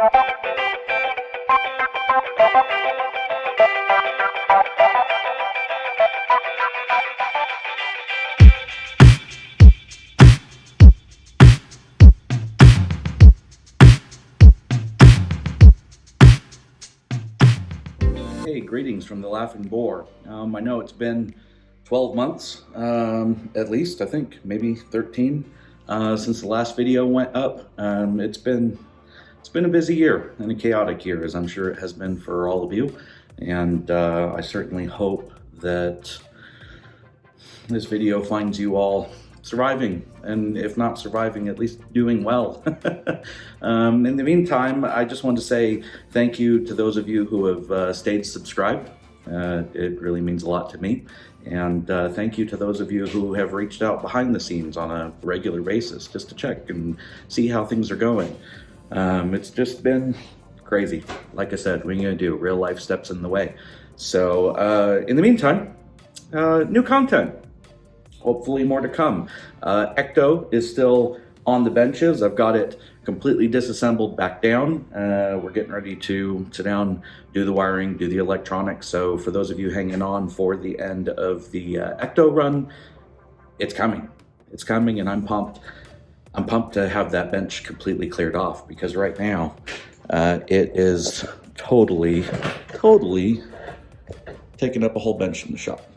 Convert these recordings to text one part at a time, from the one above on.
Hey, greetings from the Laughing Boar. I know it's been 12 months, at least, I think, maybe 13, since the last video went up. It's been a busy year and a chaotic year, as I'm sure it has been for all of you. And I certainly hope that this video finds you all surviving, and if not surviving, at least doing well. In the meantime, I just want to say thank you to those of you who have stayed subscribed. It really means a lot to me. And thank you to those of you who have reached out behind the scenes on a regular basis just to check and see how things are going. It's just been crazy. Like I said, what are you gonna do? Real life steps in the way. So in the meantime, new content. Hopefully more to come. Ecto is still on the benches. I've got it completely disassembled back down. We're getting ready to sit down, do the wiring, do the electronics. So for those of you hanging on for the end of the Ecto run, it's coming. It's coming, and I'm pumped. I'm pumped to have that bench completely cleared off, because right now it is totally taking up a whole bench in the shop.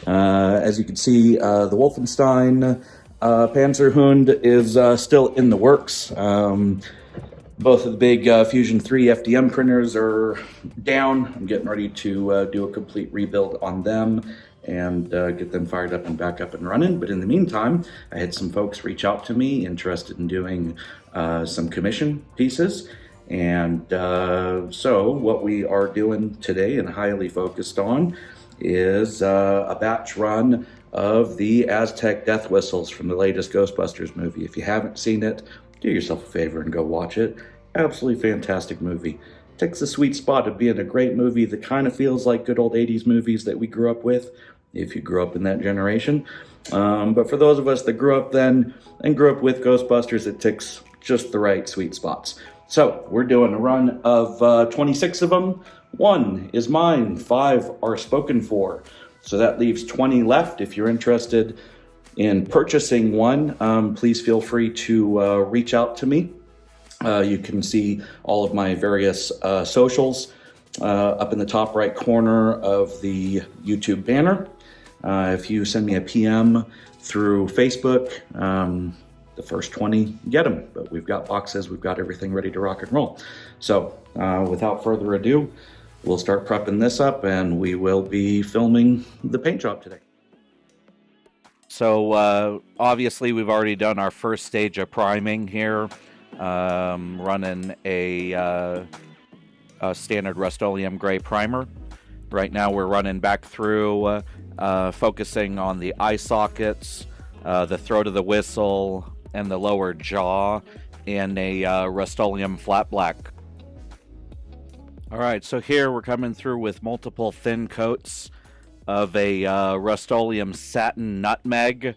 As you can see, the Wolfenstein Panzerhund is still in the works. Both of the big Fusion 3 FDM printers are down. I'm getting ready to do a complete rebuild on them and get them fired up and back up and running. But in the meantime, I had some folks reach out to me interested in doing some commission pieces. And so what we are doing today and highly focused on is a batch run of the Aztec death whistles from the latest Ghostbusters movie. If you haven't seen it, do yourself a favor and go watch it. Absolutely fantastic movie. Takes the sweet spot of being a great movie that kind of feels like good old 80s movies that we grew up with, if you grew up in that generation. But for those of us that grew up then and grew up with Ghostbusters, it ticks just the right sweet spots. So we're doing a run of 26 of them. 1 is mine, 5 are spoken for. So that leaves 20 left. If you're interested in purchasing one, please feel free to reach out to me. You can see all of my various socials up in the top right corner of the YouTube banner. If you send me a PM through Facebook, the first 20 get them. But we've got boxes, we've got everything ready to rock and roll. So without further ado, we'll start prepping this up, and we will be filming the paint job today. So obviously we've already done our first stage of priming here, running a standard Rustoleum gray primer. Right now we're running back through, focusing on the eye sockets, the throat of the whistle, and the lower jaw in a Rustoleum flat black. All right, so here we're coming through with multiple thin coats of a Rustoleum satin nutmeg.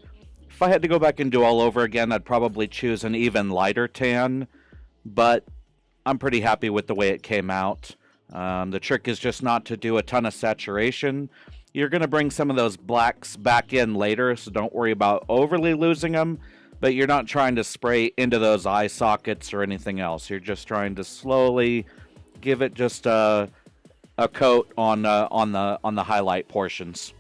If I had to go back and do all over again, I'd probably choose an even lighter tan, but I'm pretty happy with the way it came out. The trick is just not to do a ton of saturation. You're going to bring some of those blacks back in later, so don't worry about overly losing them, but you're not trying to spray into those eye sockets or anything else. You're just trying to slowly give it just a coat on the highlight portions.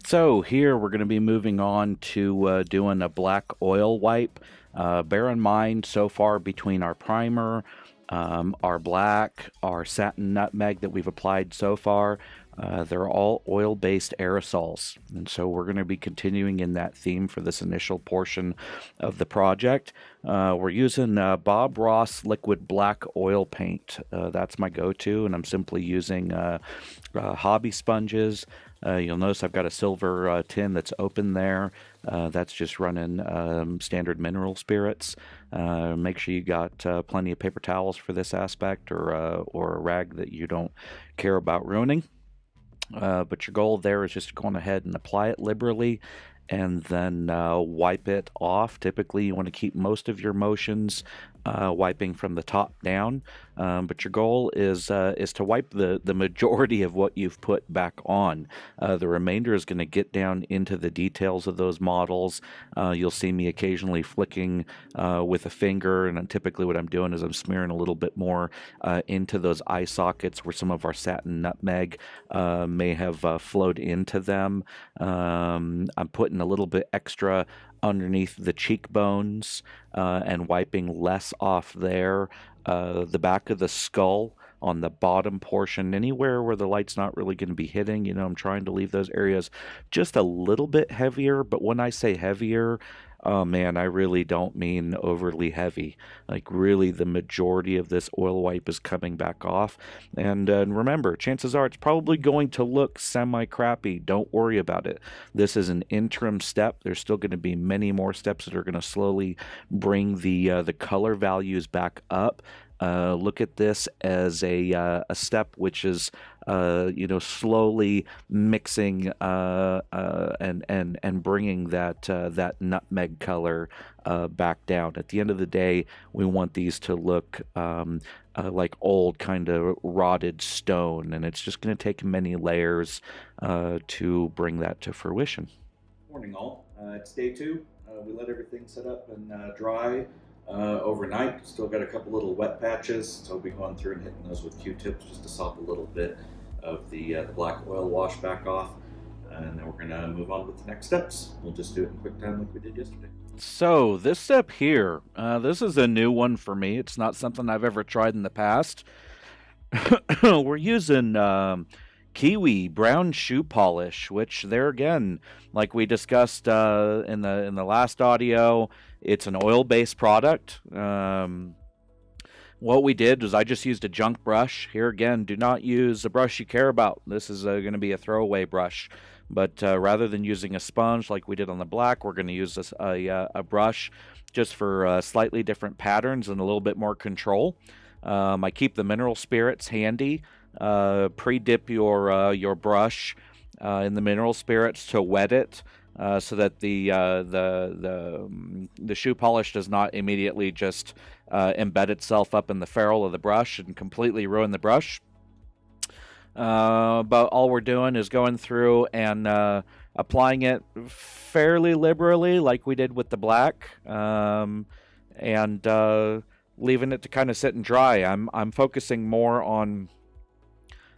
So here we're going to be moving on to doing a black oil wipe. Bear in mind, so far between our primer, our black, our satin nutmeg that we've applied so far, they're all oil-based aerosols, and so we're going to be continuing in that theme for this initial portion of the project. We're using Bob Ross liquid black oil paint. That's my go-to, and I'm simply using hobby sponges. You'll notice I've got a silver tin that's open there. That's just running standard mineral spirits. Make sure you got plenty of paper towels for this aspect, or a rag that you don't care about ruining. But your goal there is just to go on ahead and apply it liberally and then wipe it off. Typically, you want to keep most of your motions wiping from the top down, but your goal is to wipe the majority of what you've put back on. The remainder is going to get down into the details of those models. You'll see me occasionally flicking with a finger, and typically what I'm doing is I'm smearing a little bit more into those eye sockets where some of our satin nutmeg may have flowed into them. I'm putting a little bit extra underneath the cheekbones and wiping less off there. The back of the skull on the bottom portion, anywhere where the light's not really going to be hitting, I'm trying to leave those areas just a little bit heavier. But when I say heavier, oh man, I really don't mean overly heavy. Like, really, the majority of this oil wipe is coming back off. And remember, chances are it's probably going to look semi-crappy. Don't worry about it. This is an interim step. There's still going to be many more steps that are going to slowly bring the color values back up. Look at this as a step which is slowly mixing and bringing that nutmeg color back down. At the end of the day, we want these to look like old kind of rotted stone, and it's just going to take many layers to bring that to fruition. Morning all. It's day 2. We let everything set up and dry overnight. Still got a couple little wet patches, so we'll be going through and hitting those with Q-tips just to sop a little bit of the black oil wash back off, and then we're going to move on with the next steps. We'll just do it in quick time like we did yesterday. So this step here, this is a new one for me. It's not something I've ever tried in the past. We're using Kiwi brown shoe polish, which there again, like we discussed in the last audio, it's an oil-based product. What we did was I just used a junk brush. Here again, do not use a brush you care about. This is going to be a throwaway brush. But rather than using a sponge like we did on the black, we're going to use a brush just for slightly different patterns and a little bit more control. I keep the mineral spirits handy. Pre-dip your brush in the mineral spirits to wet it, so that the shoe polish does not immediately just embed itself up in the ferrule of the brush and completely ruin the brush. But all we're doing is going through and applying it fairly liberally, like we did with the black, and leaving it to kind of sit and dry. I'm focusing more on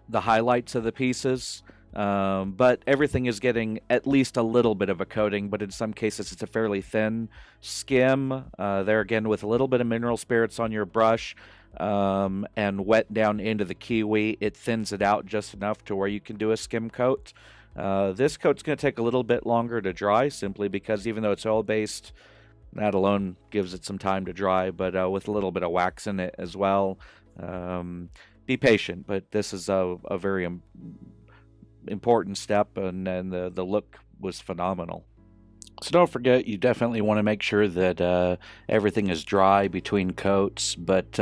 the highlights of the pieces, but everything is getting at least a little bit of a coating, but in some cases it's a fairly thin skim. There again, with a little bit of mineral spirits on your brush and wet down into the kiwi, it thins it out just enough to where you can do a skim coat. This coat's going to take a little bit longer to dry, simply because even though it's oil-based, that alone gives it some time to dry, but with a little bit of wax in it as well. Be patient, but this is a very important step, and the look was phenomenal. So don't forget, you definitely want to make sure that everything is dry between coats, but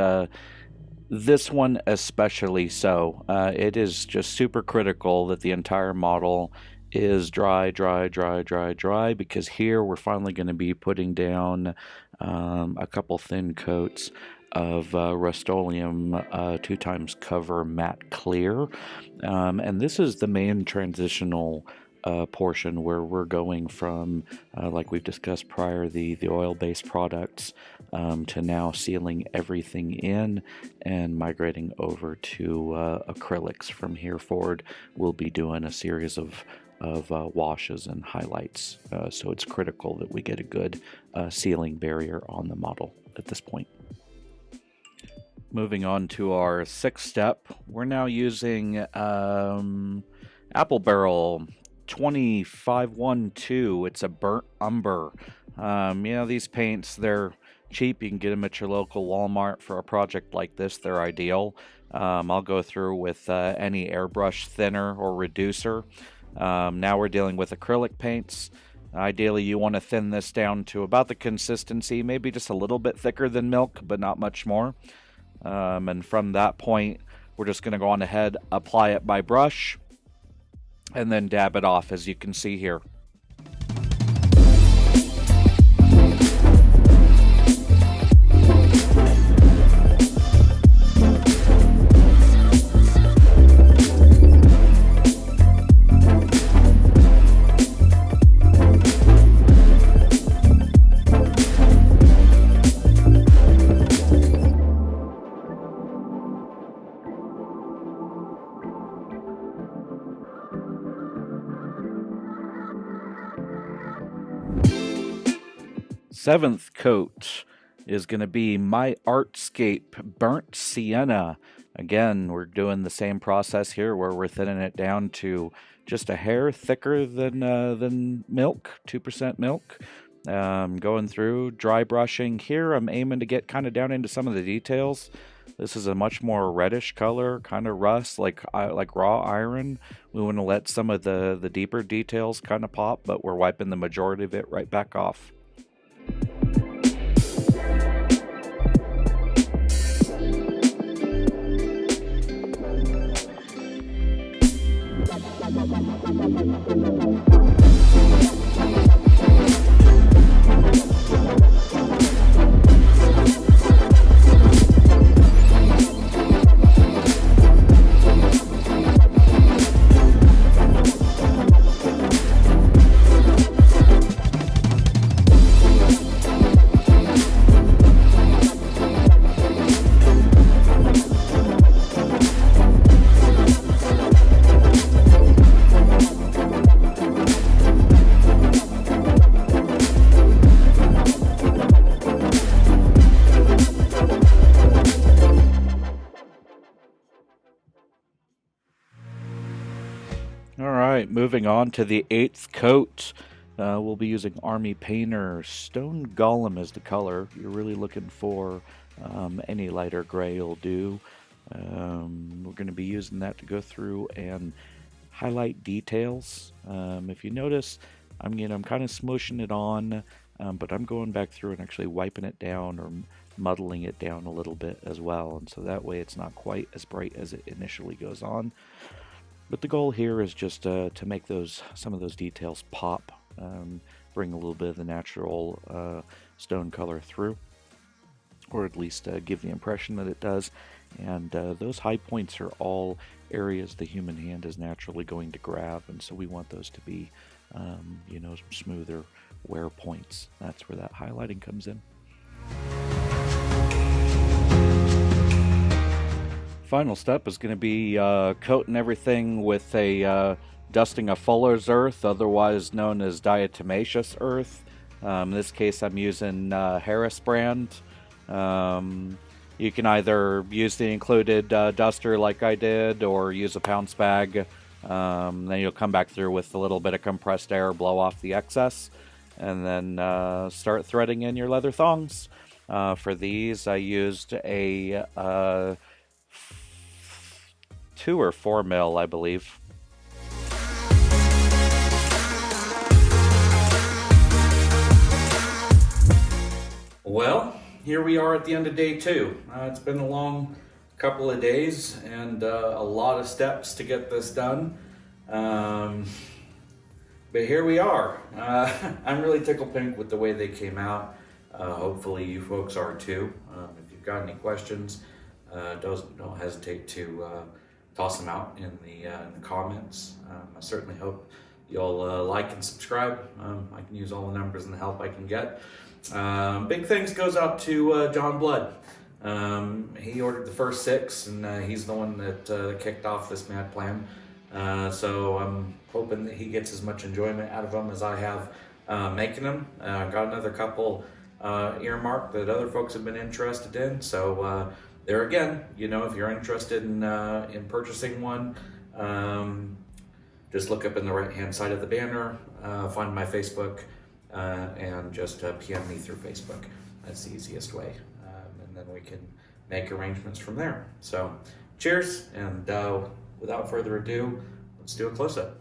this one especially so. It is just super critical that the entire model is dry, because here we're finally going to be putting down a couple thin coats of Rustoleum 2x cover matte clear, and this is the main transitional portion where we're going from, like we've discussed prior, the oil-based products to now sealing everything in and migrating over to acrylics. From here forward, we'll be doing a series of washes and highlights, so it's critical that we get a good sealing barrier on the model at this point. Moving on to our 6th step, we're now using Apple Barrel 2512. It's a burnt umber. These paints, they're cheap. You can get them at your local Walmart. For a project like this, they're ideal. I'll go through with any airbrush thinner or reducer. Now we're dealing with acrylic paints. Ideally, you want to thin this down to about the consistency, maybe just a little bit thicker than milk, but not much more. And from that point, we're just going to go on ahead, apply it by brush, and then dab it off, as you can see here. Seventh coat is going to be My Artscape Burnt Sienna. Again, we're doing the same process here where we're thinning it down to just a hair thicker than milk, 2% milk. Going through, dry brushing. Here I'm aiming to get kind of down into some of the details. This is a much more reddish color, kind of rust, like raw iron. We want to let some of the deeper details kind of pop, but we're wiping the majority of it right back off. Alright, moving on to the eighth coat. We'll be using Army Painter. Stone Golem is the color. You're really looking for any lighter gray will do. We're going to be using that to go through and highlight details. If you notice, I'm kind of smooshing it on, but I'm going back through and actually wiping it down or muddling it down a little bit as well. And so that way it's not quite as bright as it initially goes on. But the goal here is just to make some of those details pop, bring a little bit of the natural stone color through, or at least give the impression that it does. And those high points are all areas the human hand is naturally going to grab, and so we want those to be, smoother wear points. That's where that highlighting comes in. Final step is going to be coating everything with a dusting of Fuller's earth, otherwise known as diatomaceous earth. In this case, I'm using Harris brand. You can either use the included duster like I did, or use a pounce bag. Then you'll come back through with a little bit of compressed air, blow off the excess, and then start threading in your leather thongs. For these, I used a 2 or 4 mil, I believe. Well, here we are at the end of day 2. It's been a long couple of days and a lot of steps to get this done. But here we are. I'm really tickled pink with the way they came out. Hopefully you folks are too. If you've got any questions, don't hesitate to toss them out in the comments. I certainly hope you'll like and subscribe. I can use all the numbers and the help I can get. Big thanks goes out to John Blood. He ordered the first 6, and he's the one that kicked off this mad plan. So I'm hoping that he gets as much enjoyment out of them as I have making them. Got another couple earmarked that other folks have been interested in. So there again, if you're interested in purchasing one, just look up in the right-hand side of the banner, find my Facebook, and just PM me through Facebook. That's the easiest way, and then we can make arrangements from there. So cheers, and without further ado, let's do a close-up.